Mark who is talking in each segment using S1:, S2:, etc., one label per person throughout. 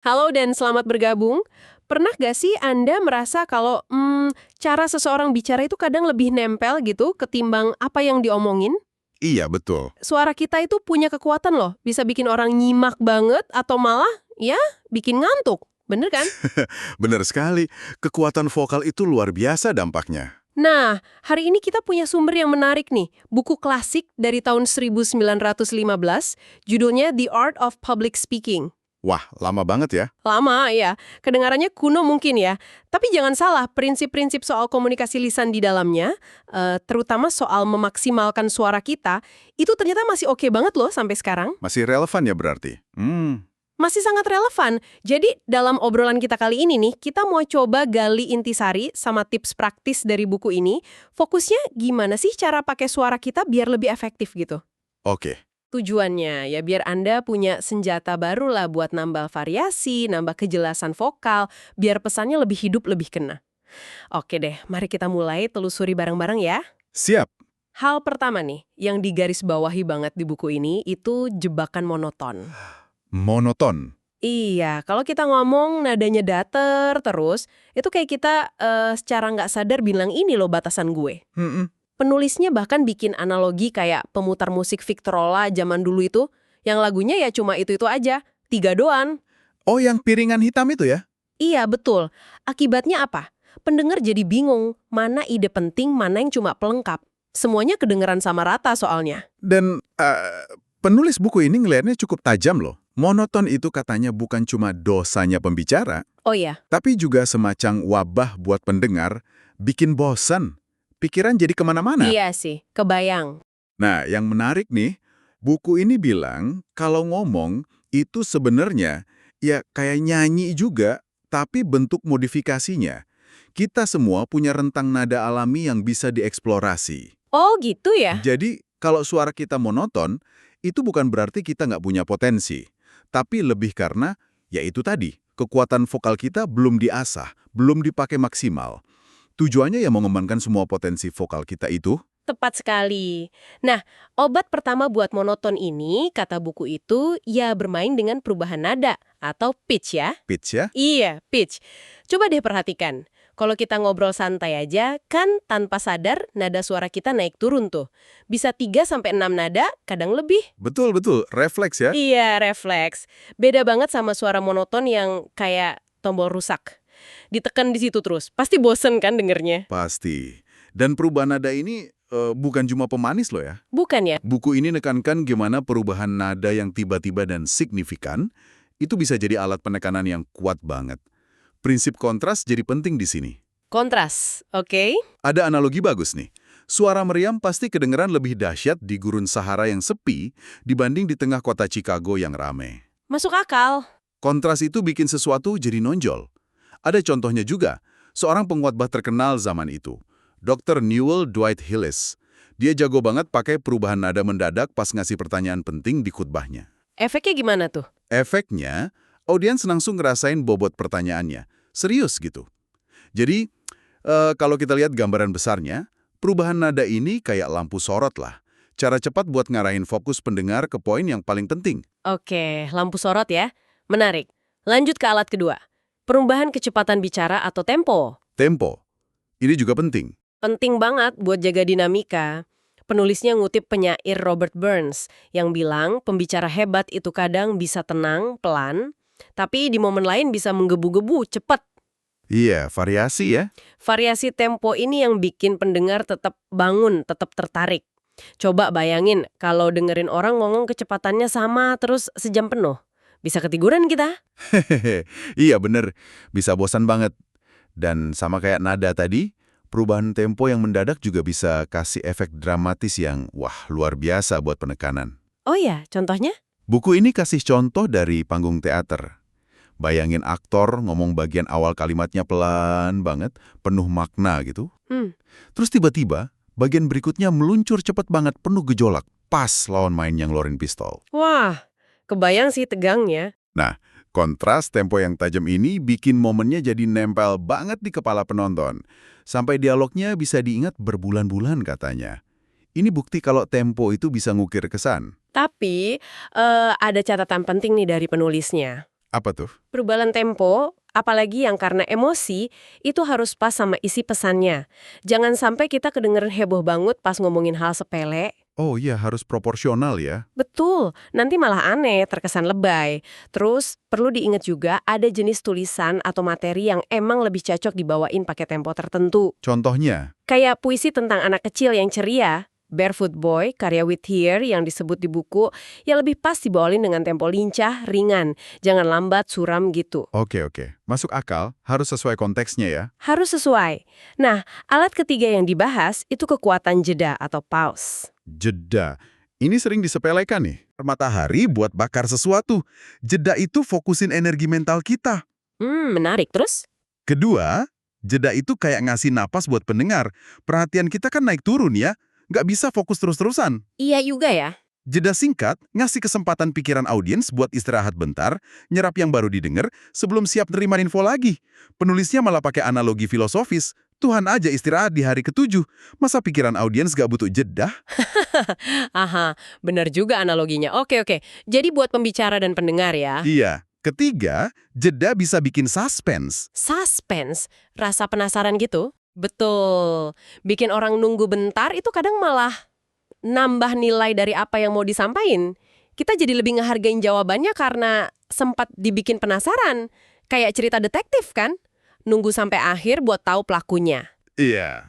S1: Halo dan selamat bergabung. Pernah gak sih Anda merasa kalau cara seseorang bicara itu kadang lebih nempel gitu ketimbang apa yang diomongin?
S2: Iya, betul.
S1: Suara kita itu punya kekuatan loh, bisa bikin orang nyimak banget atau malah ya bikin ngantuk. Bener kan?
S2: Benar sekali. Kekuatan vokal itu luar biasa dampaknya.
S1: Nah, hari ini kita punya sumber yang menarik nih. Buku klasik dari tahun 1915, judulnya The Art of Public Speaking.
S2: Wah, lama banget ya.
S1: Lama ya, kedengarannya kuno mungkin ya. Tapi jangan salah, prinsip-prinsip soal komunikasi lisan di dalamnya, terutama soal memaksimalkan suara kita, itu ternyata masih oke banget loh sampai sekarang.
S2: Masih relevan ya berarti?
S1: Masih sangat relevan. Jadi dalam obrolan kita kali ini nih, kita mau coba gali intisari sama tips praktis dari buku ini. Fokusnya gimana sih cara pakai suara kita biar lebih efektif gitu.
S2: Oke.
S1: Tujuannya ya biar Anda punya senjata baru lah buat nambah variasi, nambah kejelasan vokal, biar pesannya lebih hidup, lebih kena. Oke deh, mari kita mulai telusuri bareng-bareng ya.
S2: Siap.
S1: Hal pertama nih, yang digarisbawahi banget di buku ini, itu jebakan monoton.
S2: Monoton.
S1: Iya, kalau kita ngomong nadanya datar terus, itu kayak kita secara nggak sadar bilang ini loh batasan gue.
S2: Mm-mm.
S1: Penulisnya bahkan bikin analogi kayak pemutar musik Victrola zaman dulu itu, yang lagunya ya cuma itu-itu aja, 3 doang.
S2: Oh, yang piringan hitam itu ya?
S1: Iya, betul. Akibatnya apa? Pendengar jadi bingung, mana ide penting, mana yang cuma pelengkap. Semuanya kedengeran sama rata soalnya.
S2: Dan penulis buku ini ngelihatnya cukup tajam loh. Monoton itu katanya bukan cuma dosanya pembicara,
S1: Oh iya,
S2: tapi juga semacam wabah buat pendengar, bikin bosan. Pikiran jadi kemana-mana.
S1: iya sih, kebayang.
S2: Nah, yang menarik nih, buku ini bilang kalau ngomong itu sebenarnya ya kayak nyanyi juga, tapi bentuk modifikasinya. Kita semua punya rentang nada alami yang bisa dieksplorasi.
S1: Oh gitu ya?
S2: Jadi, kalau suara kita monoton, itu bukan berarti kita nggak punya potensi. Tapi lebih karena, ya itu tadi, kekuatan vokal kita belum diasah, belum dipakai maksimal. Tujuannya ya mengembangkan semua potensi vokal kita itu.
S1: Tepat sekali. Nah, obat pertama buat monoton ini, kata buku itu, ya bermain dengan perubahan nada atau pitch ya.
S2: Pitch ya.
S1: Iya, pitch. Coba deh perhatikan. Kalau kita ngobrol santai aja, kan tanpa sadar nada suara kita naik turun tuh. Bisa 3 sampai 6 nada, kadang lebih.
S2: Betul-betul, refleks ya.
S1: Iya, refleks. Beda banget sama suara monoton yang kayak tombol rusak. Ditekan di situ terus. Pasti bosen kan dengernya?
S2: Pasti. Dan perubahan nada ini bukan cuma pemanis loh ya.
S1: Bukan ya?
S2: Buku ini nekankan gimana perubahan nada yang tiba-tiba dan signifikan itu bisa jadi alat penekanan yang kuat banget. Prinsip kontras jadi penting di sini.
S1: Kontras, oke?
S2: Ada analogi bagus nih. Suara meriam pasti kedengeran lebih dahsyat di gurun Sahara yang sepi dibanding di tengah kota Chicago yang rame.
S1: Masuk akal.
S2: Kontras itu bikin sesuatu jadi nonjol. Ada contohnya juga, seorang pengkhotbah terkenal zaman itu, Dr. Newell Dwight Hillis. Dia jago banget pakai perubahan nada mendadak pas ngasih pertanyaan penting di khutbahnya.
S1: Efeknya gimana tuh?
S2: Efeknya, audiens langsung ngerasain bobot pertanyaannya. Serius gitu. Jadi, kalau kita lihat gambaran besarnya, perubahan nada ini kayak lampu sorot lah. Cara cepat buat ngarahin fokus pendengar ke poin yang paling penting.
S1: Oke, lampu sorot ya. Menarik. Lanjut ke alat kedua. Perubahan kecepatan bicara atau tempo.
S2: Tempo. Ini juga penting.
S1: Penting banget buat jaga dinamika. Penulisnya ngutip penyair Robert Burns yang bilang pembicara hebat itu kadang bisa tenang, pelan, tapi di momen lain bisa menggebu-gebu, cepat.
S2: Iya, variasi ya.
S1: Variasi tempo ini yang bikin pendengar tetap bangun, tetap tertarik. Coba bayangin kalau dengerin orang ngomong kecepatannya sama terus sejam penuh. Bisa ketiduran kita.
S2: Hehehe, iya bener. Bisa bosan banget. Dan sama kayak nada tadi, perubahan tempo yang mendadak juga bisa kasih efek dramatis yang, wah, luar biasa buat penekanan.
S1: Oh ya, contohnya?
S2: Buku ini kasih contoh dari panggung teater. Bayangin aktor ngomong bagian awal kalimatnya pelan banget, penuh makna gitu. Terus tiba-tiba, bagian berikutnya meluncur cepet banget, penuh gejolak. Pas lawan main yang ngeluarin pistol.
S1: Wah, kebayang sih tegangnya.
S2: Nah, kontras tempo yang tajam ini bikin momennya jadi nempel banget di kepala penonton. Sampai dialognya bisa diingat berbulan-bulan katanya. Ini bukti kalau tempo itu bisa ngukir kesan.
S1: Tapi ada catatan penting nih dari penulisnya.
S2: Apa tuh?
S1: Perubahan tempo, apalagi yang karena emosi, itu harus pas sama isi pesannya. Jangan sampai kita kedengeran heboh banget pas ngomongin hal sepele.
S2: Oh iya, harus proporsional ya.
S1: Betul, nanti malah aneh, terkesan lebay. Terus, perlu diingat juga ada jenis tulisan atau materi yang emang lebih cocok dibawain pakai tempo tertentu.
S2: Contohnya,
S1: Kayak puisi tentang anak kecil yang ceria, Barefoot Boy, karya Whittier yang disebut di buku, ya lebih pas dibawain dengan tempo lincah, ringan. Jangan lambat, suram gitu.
S2: oke. Masuk akal, harus sesuai konteksnya ya.
S1: Harus sesuai. Nah, alat ketiga yang dibahas itu kekuatan jeda atau pause.
S2: Jeda. Ini sering disepelekan nih. Matahari buat bakar sesuatu. Jeda itu fokusin energi mental kita.
S1: Menarik. Terus?
S2: Kedua, jeda itu kayak ngasih napas buat pendengar. Perhatian kita kan naik turun ya. Nggak bisa fokus terus-terusan.
S1: Iya juga ya.
S2: Jeda singkat ngasih kesempatan pikiran audiens buat istirahat bentar, nyerap yang baru didengar sebelum siap nerima info lagi. Penulisnya malah pakai analogi filosofis. Tuhan aja istirahat di hari ke-7. Masa pikiran audiens gak butuh jeda?
S1: Aha, benar juga analoginya. Oke. Jadi buat pembicara dan pendengar ya.
S2: Iya. Ketiga, jeda bisa bikin suspense.
S1: Suspense, rasa penasaran gitu. Betul. Bikin orang nunggu bentar itu kadang malah nambah nilai dari apa yang mau disampaikan. Kita jadi lebih ngehargain jawabannya karena sempat dibikin penasaran. Kayak cerita detektif kan? Nunggu sampai akhir buat tahu pelakunya.
S2: Iya.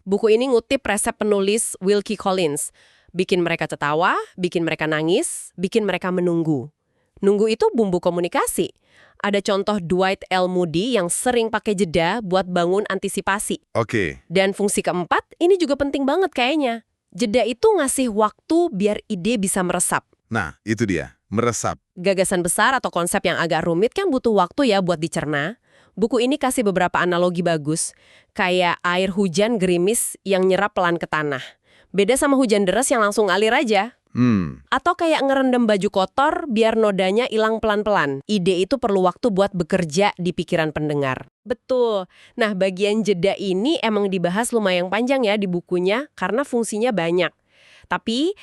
S1: Buku ini ngutip resep penulis Wilkie Collins. Bikin mereka tertawa, bikin mereka nangis, bikin mereka menunggu. Nunggu itu bumbu komunikasi. Ada contoh Dwight L. Moody yang sering pakai jeda buat bangun antisipasi.
S2: Oke.
S1: Dan fungsi keempat, ini juga penting banget kayaknya. Jeda itu ngasih waktu biar ide bisa meresap.
S2: Nah, itu dia. Meresap.
S1: Gagasan besar atau konsep yang agak rumit kan butuh waktu ya buat dicerna. Buku ini kasih beberapa analogi bagus, kayak air hujan gerimis yang nyerap pelan ke tanah. Beda sama hujan deras yang langsung ngalir aja. Atau kayak ngerendam baju kotor biar nodanya hilang pelan-pelan. Ide itu perlu waktu buat bekerja di pikiran pendengar. Betul. Nah, bagian jeda ini emang dibahas lumayan panjang ya di bukunya karena fungsinya banyak. Tapi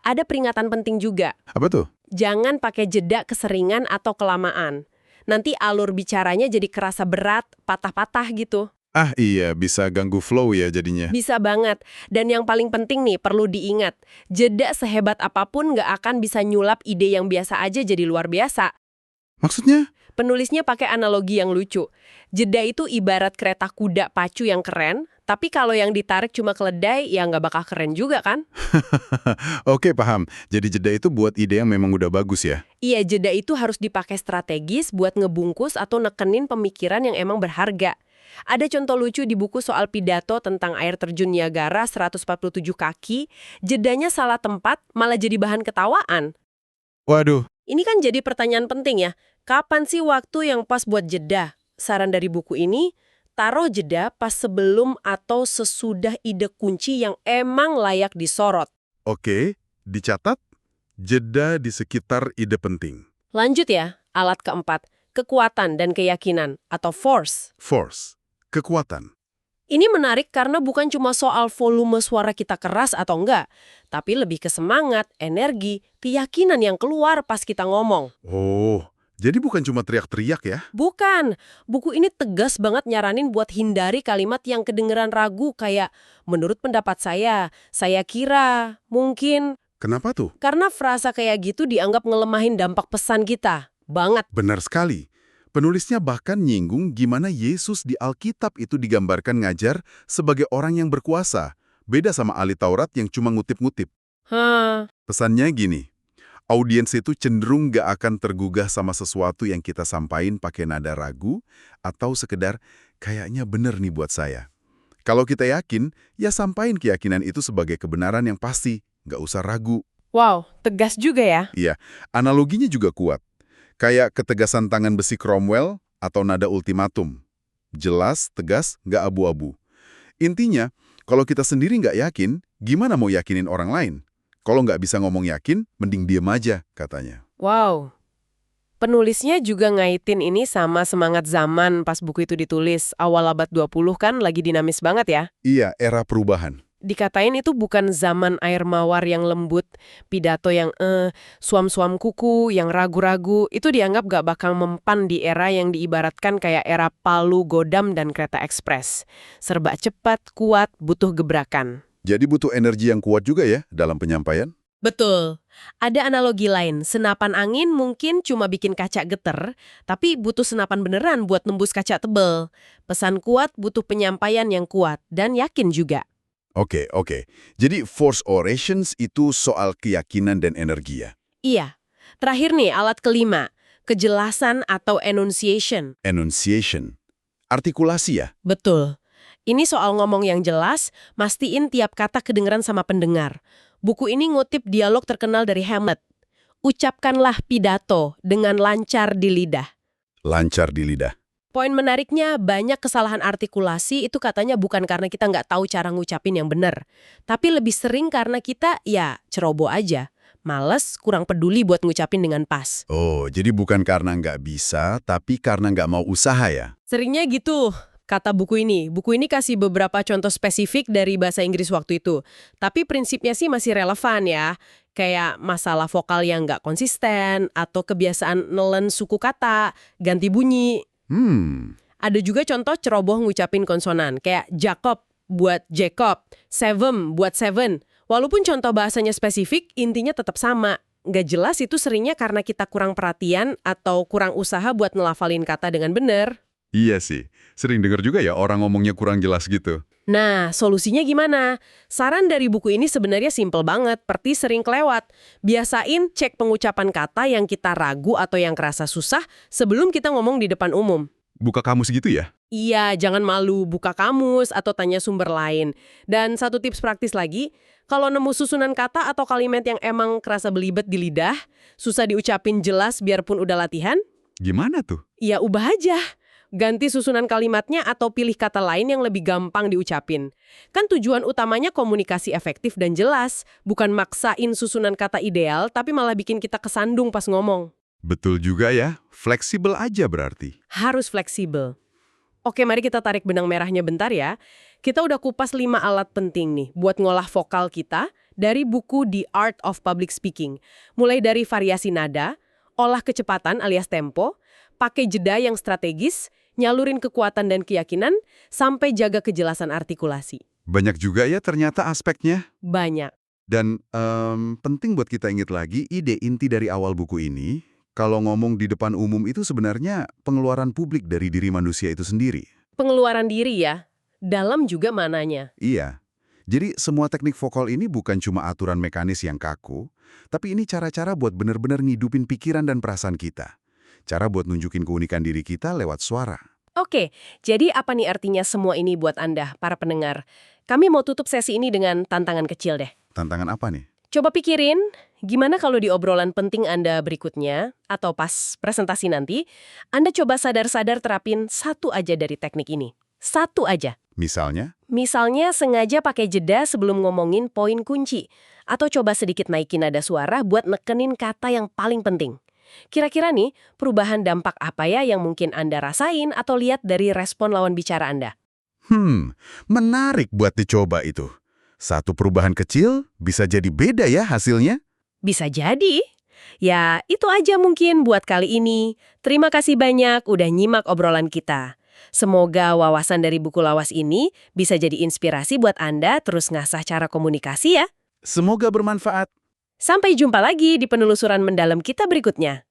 S1: ada peringatan penting juga.
S2: Apa tuh?
S1: Jangan pakai jeda keseringan atau kelamaan. Nanti alur bicaranya jadi kerasa berat, patah-patah gitu.
S2: Ah iya, bisa ganggu flow ya jadinya.
S1: Bisa banget. Dan yang paling penting nih, perlu diingat. Jeda sehebat apapun nggak akan bisa nyulap ide yang biasa aja jadi luar biasa.
S2: Maksudnya?
S1: Penulisnya pakai analogi yang lucu. Jeda itu ibarat kereta kuda pacu yang keren, tapi kalau yang ditarik cuma keledai, ya nggak bakal keren juga kan?
S2: Oke, paham. Jadi jeda itu buat ide yang memang udah bagus ya?
S1: Iya, jeda itu harus dipakai strategis buat ngebungkus atau nekenin pemikiran yang emang berharga. Ada contoh lucu di buku soal pidato tentang air terjun Niagara 147 kaki, jedanya salah tempat malah jadi bahan ketawaan.
S2: Waduh.
S1: Ini kan jadi pertanyaan penting ya, kapan sih waktu yang pas buat jeda? Saran dari buku ini, taruh jeda pas sebelum atau sesudah ide kunci yang emang layak disorot.
S2: Oke, dicatat. Jeda di sekitar ide penting.
S1: Lanjut ya, alat keempat, kekuatan dan keyakinan atau force.
S2: Force. Kekuatan.
S1: Ini menarik karena bukan cuma soal volume suara kita keras atau enggak, tapi lebih ke semangat, energi, keyakinan yang keluar pas kita ngomong.
S2: Oh, jadi bukan cuma teriak-teriak ya?
S1: Bukan. Buku ini tegas banget nyaranin buat hindari kalimat yang kedengeran ragu kayak, menurut pendapat saya kira, mungkin.
S2: Kenapa tuh?
S1: Karena frasa kayak gitu dianggap ngelemahin dampak pesan kita. Banget.
S2: Benar sekali. Penulisnya bahkan nyinggung gimana Yesus di Alkitab itu digambarkan ngajar sebagai orang yang berkuasa. Beda sama ahli Taurat yang cuma ngutip-ngutip. Pesannya gini, audiens itu cenderung gak akan tergugah sama sesuatu yang kita sampaikan pakai nada ragu atau sekedar kayaknya bener nih buat saya. Kalau kita yakin, ya sampaikan keyakinan itu sebagai kebenaran yang pasti, gak usah ragu.
S1: Wow, tegas juga ya.
S2: Iya, analoginya juga kuat. Kayak ketegasan tangan besi Cromwell atau nada ultimatum. Jelas, tegas, nggak abu-abu. Intinya, kalau kita sendiri nggak yakin, gimana mau yakinin orang lain? Kalau nggak bisa ngomong yakin, mending diem aja, katanya.
S1: Wow. Penulisnya juga ngaitin ini sama semangat zaman pas buku itu ditulis. Awal abad 20 kan lagi dinamis banget ya.
S2: Iya, era perubahan.
S1: Dikatain itu bukan zaman air mawar yang lembut, pidato yang suam-suam kuku, yang ragu-ragu, itu dianggap gak bakal mempan di era yang diibaratkan kayak era Palu, Godam, dan kereta ekspres. Serba cepat, kuat, butuh gebrakan.
S2: Jadi butuh energi yang kuat juga ya dalam penyampaian?
S1: Betul. Ada analogi lain, senapan angin mungkin cuma bikin kaca geter, tapi butuh senapan beneran buat nembus kaca tebel. Pesan kuat butuh penyampaian yang kuat, dan yakin juga.
S2: Oke. Jadi force orations itu soal keyakinan dan energi ya?
S1: Iya. Terakhir nih, alat kelima. Kejelasan atau enunciation.
S2: Enunciation. Artikulasi ya?
S1: Betul. Ini soal ngomong yang jelas, mastiin tiap kata kedengeran sama pendengar. Buku ini ngutip dialog terkenal dari Hamlet. Ucapkanlah pidato dengan lancar di lidah.
S2: Lancar di lidah.
S1: Poin menariknya, banyak kesalahan artikulasi itu katanya bukan karena kita nggak tahu cara ngucapin yang benar. Tapi lebih sering karena kita, ya, ceroboh aja. Males, kurang peduli buat ngucapin dengan pas.
S2: Oh, jadi bukan karena nggak bisa, tapi karena nggak mau usaha ya?
S1: Seringnya gitu, kata buku ini. Buku ini kasih beberapa contoh spesifik dari bahasa Inggris waktu itu. Tapi prinsipnya sih masih relevan ya. Kayak masalah vokal yang nggak konsisten, atau kebiasaan nelen suku kata, ganti bunyi. Ada juga contoh ceroboh ngucapin konsonan, kayak Jacob buat Jacob, Seven buat Seven. Walaupun contoh bahasanya spesifik, intinya tetap sama. Nggak jelas itu seringnya karena kita kurang perhatian atau kurang usaha buat ngelafalin kata dengan benar.
S2: Iya sih, sering dengar juga ya orang ngomongnya kurang jelas gitu.
S1: Nah, solusinya gimana? Saran dari buku ini sebenarnya simpel banget, seperti sering kelewat. Biasain cek pengucapan kata yang kita ragu atau yang kerasa susah sebelum kita ngomong di depan umum.
S2: Buka kamus gitu ya?
S1: Iya, jangan malu, buka kamus atau tanya sumber lain. Dan satu tips praktis lagi, kalau nemu susunan kata atau kalimat yang emang kerasa belibet di lidah, susah diucapin jelas biarpun udah latihan,
S2: Gimana tuh?
S1: ya ubah aja. Ganti susunan kalimatnya atau pilih kata lain yang lebih gampang diucapin. Kan tujuan utamanya komunikasi efektif dan jelas, bukan maksain susunan kata ideal, tapi malah bikin kita kesandung pas ngomong.
S2: Betul juga ya, fleksibel aja berarti.
S1: Harus fleksibel. Oke, mari kita tarik benang merahnya bentar ya. Kita udah kupas 5 alat penting nih buat ngolah vokal kita dari buku The Art of Public Speaking. Mulai dari variasi nada, olah kecepatan alias tempo, pakai jeda yang strategis, nyalurin kekuatan dan keyakinan, sampai jaga kejelasan artikulasi.
S2: Banyak juga ya ternyata aspeknya.
S1: Banyak.
S2: Dan penting buat kita ingat lagi, ide inti dari awal buku ini, kalau ngomong di depan umum itu sebenarnya pengeluaran publik dari diri manusia itu sendiri.
S1: Pengeluaran diri ya, dalam juga mananya.
S2: Iya. Jadi semua teknik vokal ini bukan cuma aturan mekanis yang kaku, tapi ini cara-cara buat benar-benar ngidupin pikiran dan perasaan kita. Cara buat nunjukin keunikan diri kita lewat suara.
S1: Oke, jadi apa nih artinya semua ini buat Anda, para pendengar? Kami mau tutup sesi ini dengan tantangan kecil deh.
S2: Tantangan apa nih?
S1: Coba pikirin, gimana kalau di obrolan penting Anda berikutnya, atau pas presentasi nanti, Anda coba sadar-sadar terapin satu aja dari teknik ini. Satu aja.
S2: Misalnya?
S1: Misalnya sengaja pakai jeda sebelum ngomongin poin kunci, atau coba sedikit naikin nada suara buat nekenin kata yang paling penting. Kira-kira nih, perubahan dampak apa ya yang mungkin Anda rasain atau lihat dari respon lawan bicara Anda?
S2: Menarik buat dicoba itu. Satu perubahan kecil bisa jadi beda ya hasilnya?
S1: Bisa jadi. Ya, itu aja mungkin buat kali ini. Terima kasih banyak udah nyimak obrolan kita. Semoga wawasan dari buku lawas ini bisa jadi inspirasi buat Anda terus ngasah cara komunikasi ya.
S2: Semoga bermanfaat.
S1: Sampai jumpa lagi di penelusuran mendalam kita berikutnya.